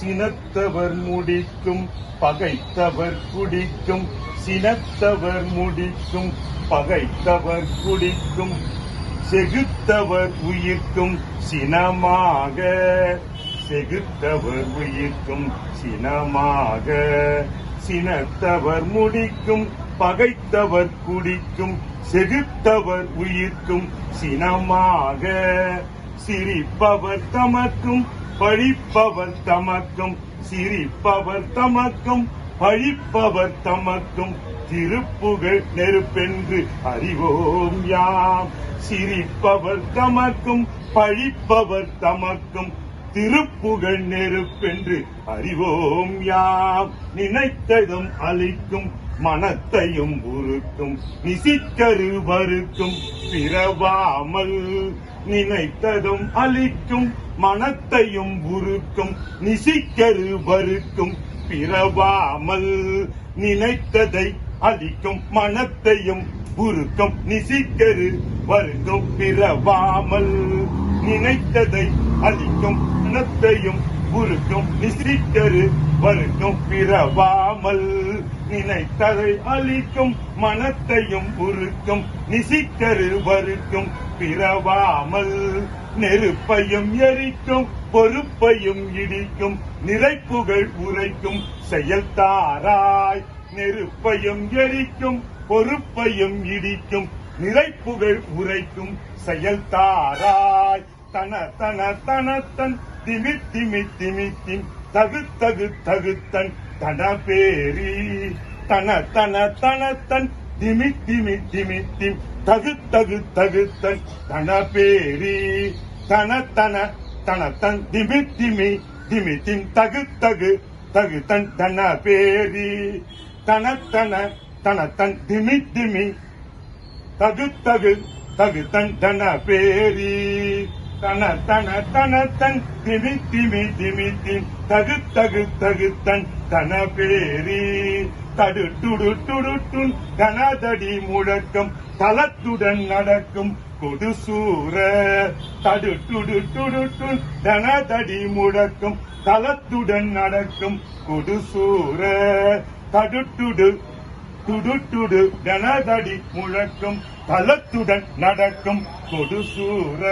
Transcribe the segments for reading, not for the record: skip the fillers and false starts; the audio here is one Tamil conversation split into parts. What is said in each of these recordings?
சினத்தவர் முடிக்கும் பகைத்தவர் குடிக்கும். சினத்தவர் முடிக்கும் பகைத்தவர் குடிக்கும். செகுத்தவர் உயிர்க்கும் சினமாக. செகுத்தவர் உயிர்க்கும் சினமாக. சினத்தவர் முடிக்கும் பகைத்தவர் குடிக்கும். செகுத்தவர் உயிர்க்கும் சினமாக. சிரிப்பவர் தமக்கும் பழிப்பவர் தமக்கும். சிரிப்பவர் தமக்கும் பழிப்பவர் தமக்கும். திருப்புகழ் நெருப்பென்று அறிவோம் யாம். சிரிப்பவர் தமக்கும் பழிப்பவர் தமக்கும். திருப்புகழ் நெருப்பென்று அறிவோம் யாம். நினைத்ததும் அளிக்கும் மனத்தையும் உருக்கும். நிசிக்கருவருக்கும் பிறவாமல். நினைத்ததும் அளிக்கும் மனத்தையும் உருக்கும். நிசிக்கருவருக்கும் பிறவாமல். நினைத்ததை அளிக்கும் மனத்தையும் உருக்கும். நிசிக்கரு வருக்கும் பிறவாமல். நினைத்ததை அளிக்கும் மனத்தையும் உருக்கும். நிசிக்கரு வருக்கும் பிறவாமல். நினைத்ததை அளிக்கும் மனத்தையும் உருக்கும். நிசிக்கரு வருக்கும் பிறவாமல். நெருப்பையும் எரிக்கும் பொறுப்பையும் இடிக்கும். நிறைப்புகழ் உரைக்கும் செயல் தாராய். நெருப்பையும் எரிக்கும் பொறுப்பையும் இடிக்கும். நிறைப்புகழ் உரைக்கும் செயல் தாராய். தன தன தனத்தன் திமி திமி திமித்தின் தகு தகு தகுத்தன் தனபேரி. தன தன தனத்தன் திமி திமி திமித்தின் தகு தகு தகுத்தன் தனபேரி. தன தன தனத்தன் திமி திமி திமித்தின் தகு தகு தகுத்தன் தனபேரி. தன தன தனத்தன் திமி திமி தகு தகு தகுத்தன் தனபேரி. தன தன தனத்தன் திமி திமி திமித்தின் தகு தகு தகுத்தன் தனபேரி. தடு துடு துடுட்டுன் கனதடி முழக்கம் தலத்துடன் நடக்கும் கொடுசூர. தடு துடு துடுட்டுன் கனதடி முழக்கம் தலத்துடன் நடக்கும் கொடுசூர. தடுட்டுடு துடுட்டுடு கனதடி முழக்கம் தலத்துடன் நடக்கும் கொடுசூர.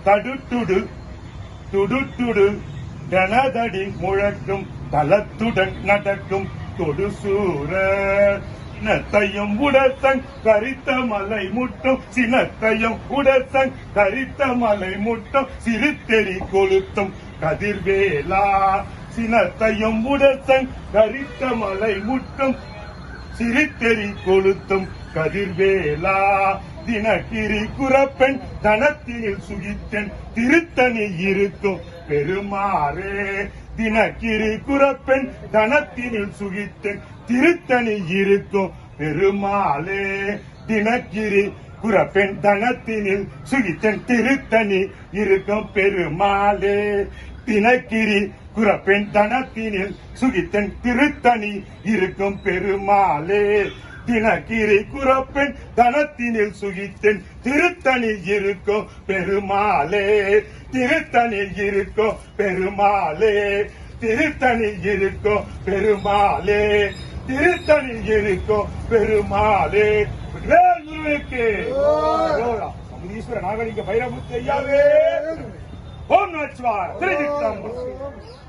தடுட்டுடு துடுட்டுடு கனதடி முழக்கும் தலத்துடன் நடக்கும் கொடுசூர. சினத்தையும் உடத்தன் கரித்த மலை முட்டும். சினத்தையும் உடத்தன் கரித்த மலை முட்டும். சிறுத்தெறி கொளுத்தும் கதிர்வேலா. சினத்தையும் உடத்தன் கரித்த மலை முட்டும். சிறுத்தெறி கொளுத்தும் கதிர்வேலா. தினகிரி குரப்பெண் தனத்தினில் சுகித்தன் திருத்தணி இருக்கும் பெருமாறே. தினகிரி குரப்பெண் தனத்தினில் சுகித்தன் திருத்தணி இருக்கும் பெருமாளே. தினகிரி குரப்பெண் தனத்தினில் சுகித்தன் திருத்தணி இருக்கும் பெருமாளே. தினகிரி குரப்பெண் தனத்தினில் சுகித்தன் திருத்தணி இருக்கும் பெருமாளே. தினகிரி குரப்பெண் தனத்தினில் சுகித்தன் திருத்தணி இருக்கும் பெருமாளே. திருத்தணி இருக்கும் பெருமாளே. திருத்தணி இருக்கும் பெருமாளே. திருத்தணி இருக்கும் பெருமாளே. வேல்முருகனுக்கு ஈஸ்வர நாகலிங்க பைரமுத்து ஐயாவே. ஓம் நமச்சிவாய. திருச்சிற்றம்பலம்.